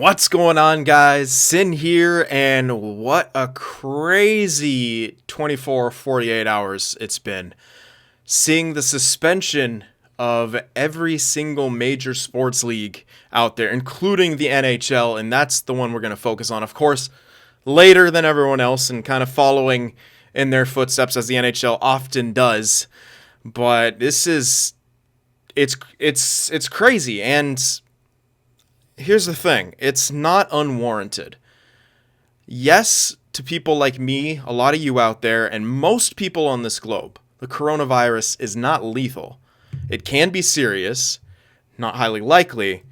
What's going on, guys? Sin here, and what a crazy 48 hours it's been. Seeing the suspension of every single major sports league out there, including the NHL, and that's the one we're going to focus on, of course, later than everyone else, and kind of following in their footsteps as the NHL often does. But it's crazy, and here's the thing. It's not unwarranted. Yes, to people like me, a lot of you out there, and most people on this globe, the coronavirus is not lethal. It can be serious, not highly likely,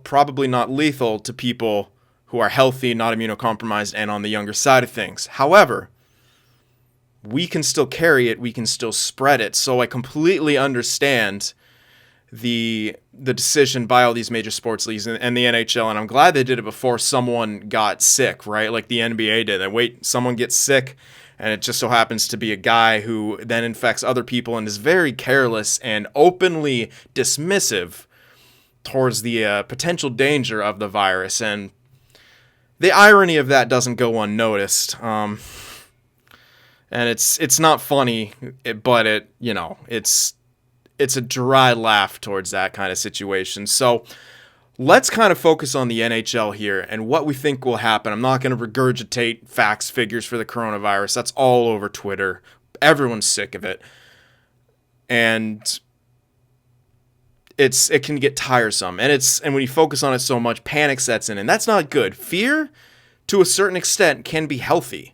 probably not lethal to people who are healthy, not immunocompromised, and on the younger side of things. However, we can still carry it, we can still spread it, so I completely understand the decision by all these major sports leagues and the NHL, and I'm glad they did it before someone got sick, right? Like the NBA did. And wait, someone gets sick, and it just so happens to be a guy who then infects other people and is very careless and openly dismissive towards the potential danger of the virus. And the irony of that doesn't go unnoticed. And it's not funny, but it's a dry laugh towards that kind of situation. So let's kind of focus on the NHL here and what we think will happen. I'm not going to regurgitate facts, figures for the coronavirus. That's all over Twitter. Everyone's sick of it. And it can get tiresome. And when you focus on it so much, panic sets in. And that's not good. Fear, to a certain extent, can be healthy.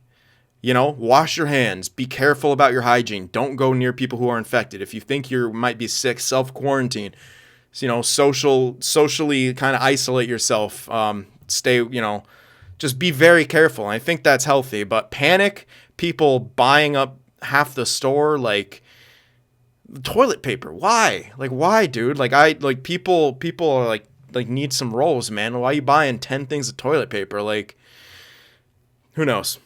Wash your hands. Be careful about your hygiene. Don't go near people who are infected. If you think you might be sick, self-quarantine. Socially kind of isolate yourself. Just be very careful. And I think that's healthy. But panic, people buying up half the store, like toilet paper. Why? Like, why, dude? People are like need some rolls, man. Why are you buying 10 things of toilet paper? Like, who knows?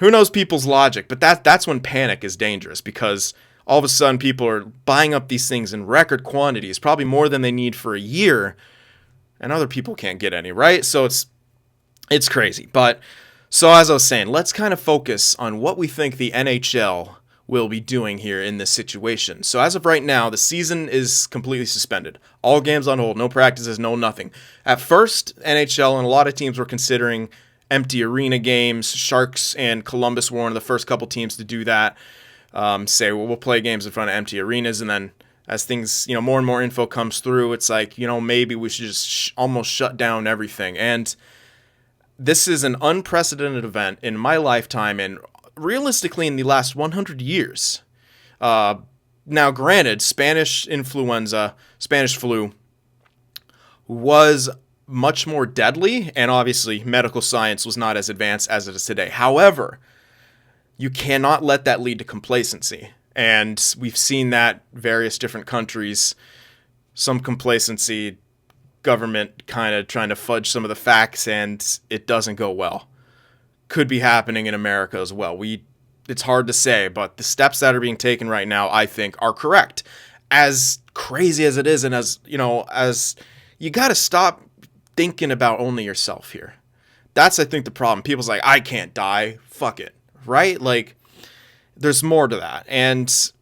Who knows people's logic? But that's when panic is dangerous, because all of a sudden people are buying up these things in record quantities, probably more than they need for a year, and other people can't get any, right? So it's crazy. But so as I was saying, let's kind of focus on what we think the NHL will be doing here in this situation. So as of right now, the season is completely suspended. All games on hold, no practices, no nothing. At first, NHL and a lot of teams were considering empty arena games. Sharks and Columbus were one of the first couple teams to do that. We'll play games in front of empty arenas, and then as things, more and more info comes through, it's like, maybe we should just almost shut down everything. And this is an unprecedented event in my lifetime, and realistically in the last 100 years. Now, granted, Spanish influenza, Spanish flu, was much more deadly, and obviously medical science was not as advanced as it is today. However, you cannot let that lead to complacency, and we've seen that various different countries, some complacency, government kind of trying to fudge some of the facts, and it doesn't go well. Could be happening in America as well. It's hard to say, but the steps that are being taken right now, I think, are correct. As crazy as it is, and as you got to stop thinking about only yourself here. That's, I think, the problem. People's like, I can't die. Fuck it. Right? Like, there's more to that. And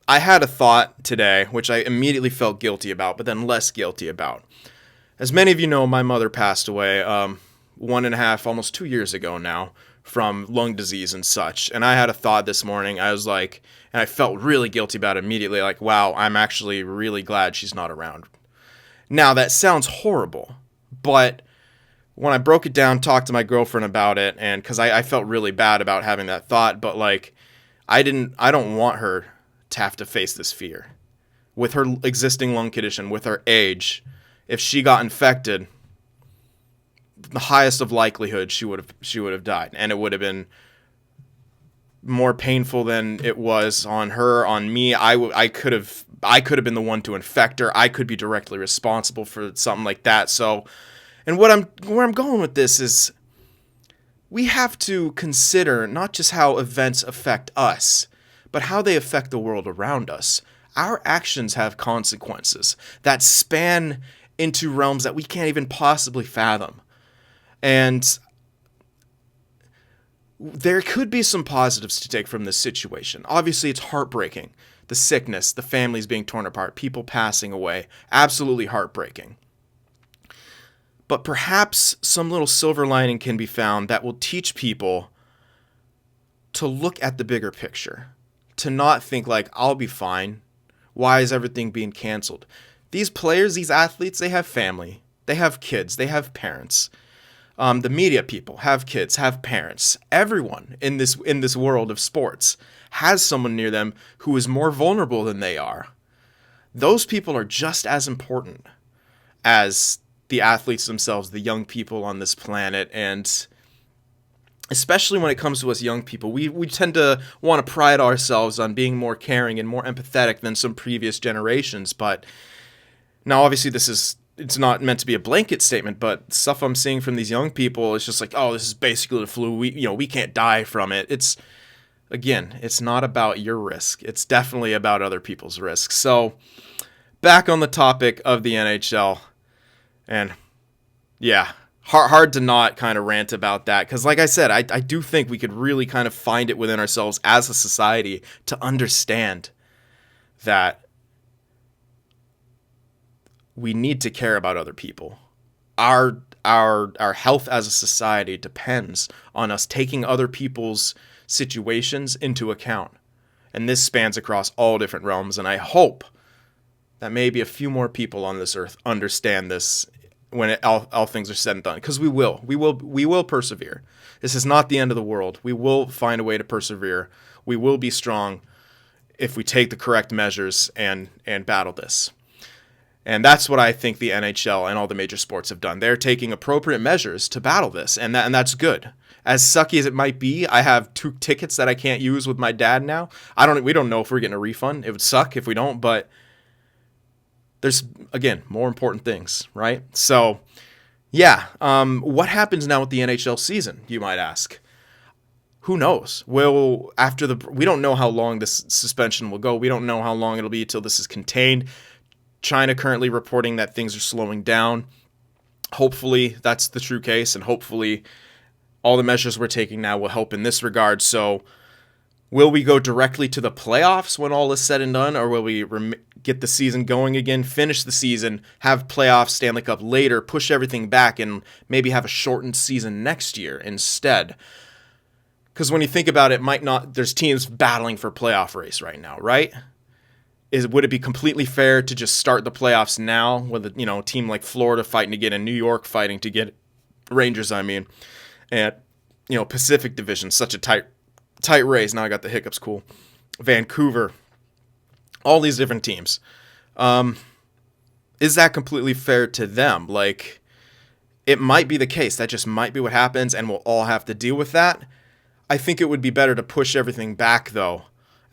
I had a thought today, which I immediately felt guilty about, but then less guilty about. As many of you know, my mother passed away 1.5, almost 2 years ago now, from lung disease and such. And I had a thought this morning. I was like, and I felt really guilty about it immediately. Like, wow, I'm actually really glad she's not around. Now, that sounds horrible. But when I broke it down, talked to my girlfriend about it, and because I felt really bad about having that thought, but like, I don't want her to have to face this fear. With her existing lung condition, with her age, if she got infected, the highest of likelihood she would have died, and it would have been more painful than it was on her, on me. I could have been the one to infect her. I could be directly responsible for something like that. So, and where I'm going with this is, we have to consider not just how events affect us, but how they affect the world around us. Our actions have consequences that span into realms that we can't even possibly fathom. And there could be some positives to take from this situation. Obviously, it's heartbreaking. The sickness, the families being torn apart, people passing away. Absolutely heartbreaking. But perhaps some little silver lining can be found that will teach people to look at the bigger picture. To not think like, I'll be fine. Why is everything being canceled? These players, these athletes, they have family. They have kids. They have parents. The media people have kids, have parents. Everyone in this world of sports has someone near them who is more vulnerable than they are. Those people are just as important as the athletes themselves, the young people on this planet. And especially when it comes to us young people, we tend to want to pride ourselves on being more caring and more empathetic than some previous generations. But now, obviously, it's not meant to be a blanket statement, but stuff I'm seeing from these young people is just like, oh, this is basically the flu. We can't die from it. It's not about your risk. It's definitely about other people's risks. So back on the topic of the NHL, and yeah, hard to not kind of rant about that. Because like I said, I do think we could really kind of find it within ourselves as a society to understand that we need to care about other people. Our health as a society depends on us taking other people's situations into account. And this spans across all different realms. And I hope that maybe a few more people on this earth understand this when all things are said and done. Because we will persevere. This is not the end of the world. We will find a way to persevere. We will be strong if we take the correct measures and battle this. And that's what I think the NHL and all the major sports have done. They're taking appropriate measures to battle this, and that's good. As sucky as it might be, I have 2 tickets that I can't use with my dad now. We don't know if we're getting a refund. It would suck if we don't, but there's, again, more important things, right? So, yeah, what happens now with the NHL season, you might ask? Who knows? We don't know how long this suspension will go. We don't know how long it'll be until this is contained. China currently reporting that things are slowing down. Hopefully that's the true case, and hopefully all the measures we're taking now will help in this regard. So will we go directly to the playoffs when all is said and done, or will we get the season going again, finish the season, have playoffs, Stanley Cup later, push everything back, and maybe have a shortened season next year instead? Because when you think about it, there's teams battling for playoff race right now, right? Would it be completely fair to just start the playoffs now with a team like Florida fighting to get in, New York fighting to get Rangers, and Pacific Division, such a tight race. Now I got the hiccups. Cool. Vancouver, all these different teams. Is that completely fair to them? Like, it might be the case. That just might be what happens, and we'll all have to deal with that. I think it would be better to push everything back, though,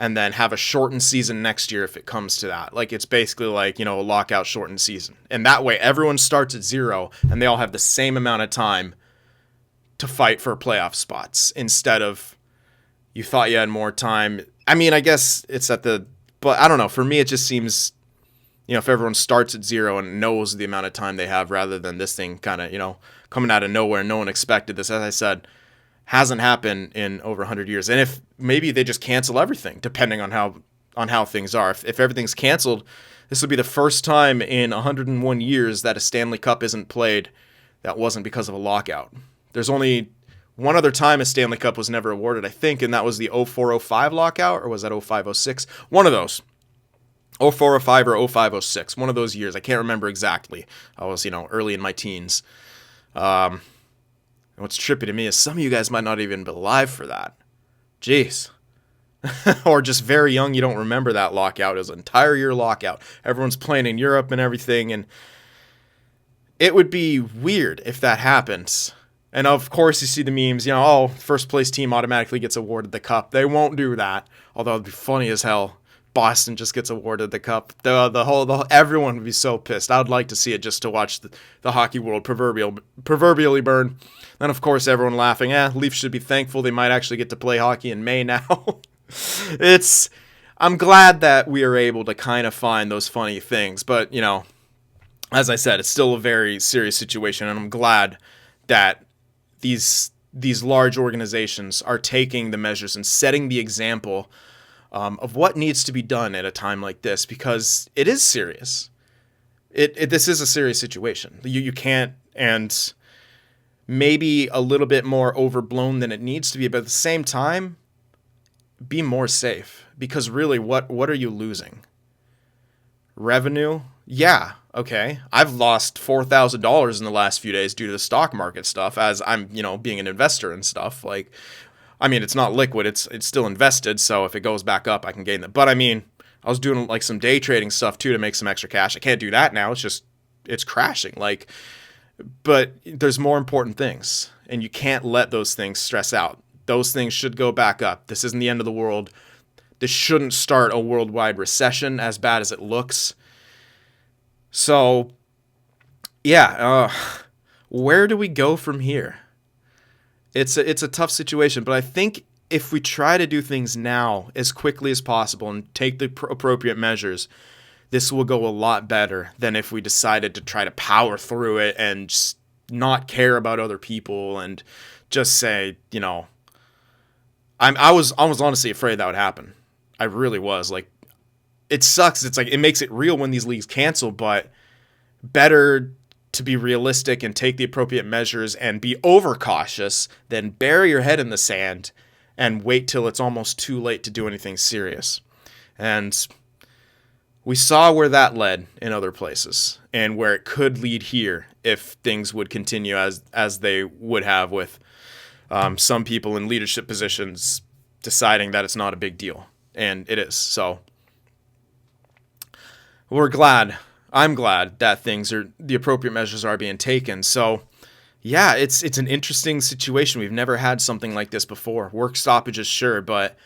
and then have a shortened season next year if it comes to that. Like, it's basically like, a lockout shortened season. And that way, everyone starts at 0, and they all have the same amount of time to fight for playoff spots, instead of you thought you had more time. I mean, I guess it's but I don't know. For me, it just seems, if everyone starts at 0 and knows the amount of time they have, rather than this thing kind of, coming out of nowhere, no one expected this. As I said, hasn't happened in over 100 years. And if maybe they just cancel everything, depending on how things are. If everything's canceled, this will be the first time in 101 years that a Stanley Cup isn't played that wasn't because of a lockout. There's only one other time a Stanley Cup was never awarded, I think, and that was the 04-05 lockout, or was that 05-06? One of those. 04-05 or 05-06, one of those years. I can't remember exactly. I was, early in my teens. And what's trippy to me is some of you guys might not even be alive for that. Jeez. Or just very young, you don't remember that lockout. It was an entire year lockout. Everyone's playing in Europe and everything, and it would be weird if that happens. And of course, you see the memes, first place team automatically gets awarded the cup. They won't do that, although it'd be funny as hell. Boston just gets awarded the cup. The whole everyone would be so pissed. I would like to see it just to watch the hockey world proverbially burn. Then of course everyone laughing. Leafs should be thankful they might actually get to play hockey in May now. I'm glad that we are able to kind of find those funny things, but as I said, it's still a very serious situation, and I'm glad that these large organizations are taking the measures and setting the example of what needs to be done at a time like this, because it is serious. This is a serious situation. You can't, and maybe a little bit more overblown than it needs to be, but at the same time, be more safe, because really, what are you losing? Revenue? Yeah, okay. I've lost $4,000 in the last few days due to the stock market stuff, as I'm, being an investor and stuff. Like, I mean, it's not liquid, it's still invested, so if it goes back up, I can gain that. But I mean, I was doing like some day trading stuff too to make some extra cash. I can't do that now. It's crashing. Like, but there's more important things, and you can't let those things stress out. Those things should go back up. This isn't the end of the world. This shouldn't start a worldwide recession, as bad as it looks. So, yeah, where do we go from here? It's a tough situation, but I think if we try to do things now as quickly as possible and take the appropriate measures, this will go a lot better than if we decided to try to power through it and just not care about other people and just say, I was honestly afraid that would happen. I really was. Like, it sucks. It's like, it makes it real when these leagues cancel, but better to be realistic and take the appropriate measures and be overcautious than bury your head in the sand and wait till it's almost too late to do anything serious. And we saw where that led in other places, and where it could lead here if things would continue as they would have, with some people in leadership positions deciding that it's not a big deal. And it is. So I'm glad that the appropriate measures are being taken. So yeah, it's an interesting situation. We've never had something like this before. Work stoppages, sure, but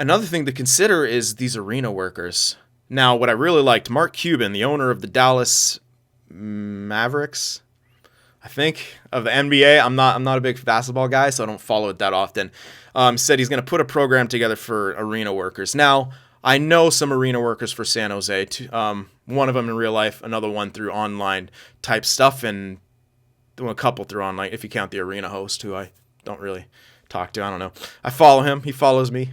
another thing to consider is these arena workers. Now, what I really liked, Mark Cuban, the owner of the Dallas Mavericks, I think, of the NBA. I'm not a big basketball guy, so I don't follow it that often. Said he's going to put a program together for arena workers. Now, I know some arena workers for San Jose. One of them in real life, another one through online type stuff, and a couple through online, if you count the arena host, who I don't really talk to. I don't know. I follow him. He follows me.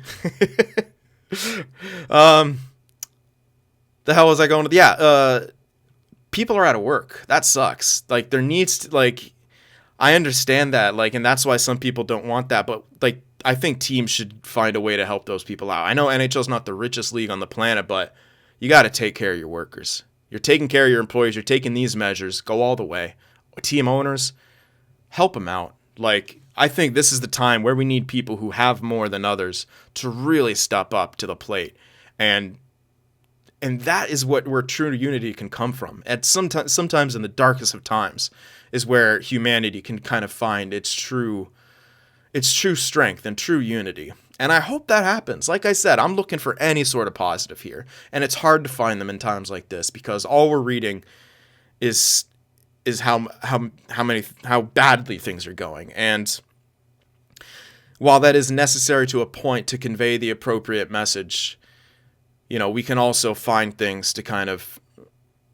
The hell was I going with? Yeah, people are out of work. That sucks. Like, there needs to, like, I understand that, like, and that's why some people don't want that, but, like, I think teams should find a way to help those people out. I know NHL's not the richest league on the planet, but you got to take care of your workers. You're taking care of your employees. You're taking these measures. Go all the way. Team owners, help them out. Like, I think this is the time where we need people who have more than others to really step up to the plate. And that is where true unity can come from. Sometimes in the darkest of times is where humanity can kind of find its true strength and true unity. And I hope that happens. Like I said, I'm looking for any sort of positive here. And it's hard to find them in times like this, because all we're reading is how badly things are going. And while that is necessary to a point to convey the appropriate message, we can also find things to kind of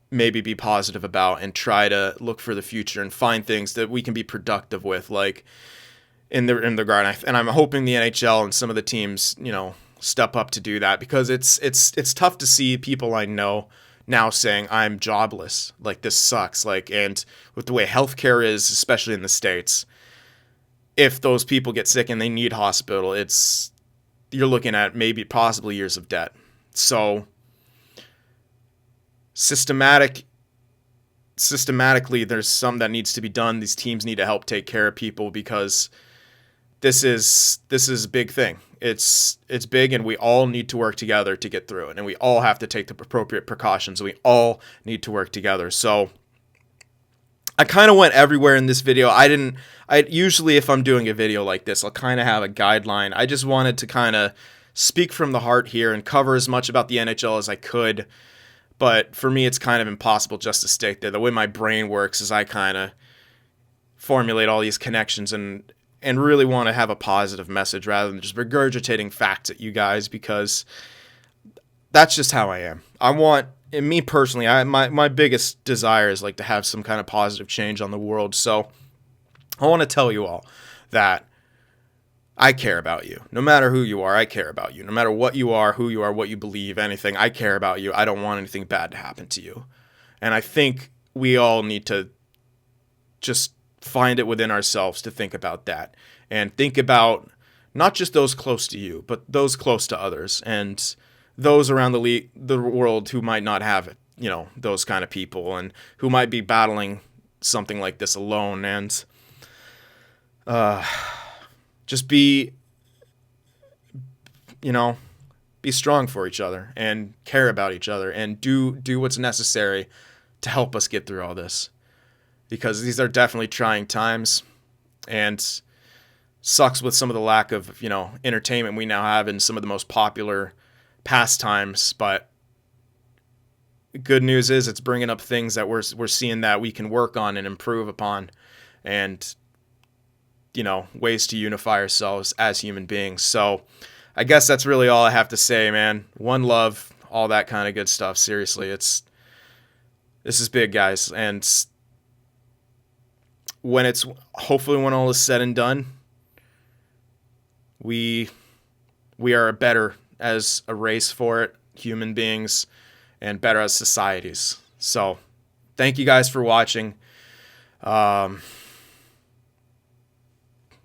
maybe be positive about and try to look for the future and find things that we can be productive with, like in the regard. And I'm hoping the NHL and some of the teams, step up to do that, because it's tough to see people I know now saying I'm jobless. Like, this sucks. Like, and with the way healthcare is, especially in the States, if those people get sick and they need hospital, you're looking at maybe possibly years of debt. So systematically, there's some that needs to be done. These teams need to help take care of people, because this is a big thing. It's big, and we all need to work together to get through it. And we all have to take the appropriate precautions. We all need to work together. So I kind of went everywhere in this video. I usually, if I'm doing a video like this, I'll kind of have a guideline. I just wanted to kind of speak from the heart here and cover as much about the NHL as I could. But for me, it's kind of impossible just to stick there. The way my brain works is I kind of formulate all these connections and really want to have a positive message rather than just regurgitating facts at you guys, because that's just how I am. I want and me personally, my biggest desire is like to have some kind of positive change on the world. So I want to tell you all that I care about you. No matter who you are, I care about you. No matter what you are, who you are, what you believe, anything, I care about you. I don't want anything bad to happen to you. And I think we all need to just find it within ourselves to think about that and think about not just those close to you, but those close to others and those around the world who might not have it, those kind of people and who might be battling something like this alone. And just be strong for each other and care about each other and do what's necessary to help us get through all this, because these are definitely trying times, and sucks with some of the lack of entertainment we now have in some of the most popular pastimes. But good news is it's bringing up things that we're seeing that we can work on and improve upon, and ways to unify ourselves as human beings. So I guess that's really all I have to say, man. One love, all that kind of good stuff. Seriously, this is big, guys. And hopefully when all is said and done, we are better as a race for it, human beings, and better as societies. So thank you guys for watching.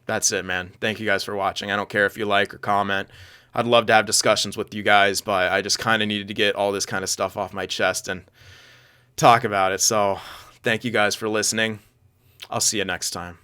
That's it, man. Thank you guys for watching. I don't care if you like or comment. I'd love to have discussions with you guys, but I just kind of needed to get all this kind of stuff off my chest and talk about it. So thank you guys for listening. I'll see you next time.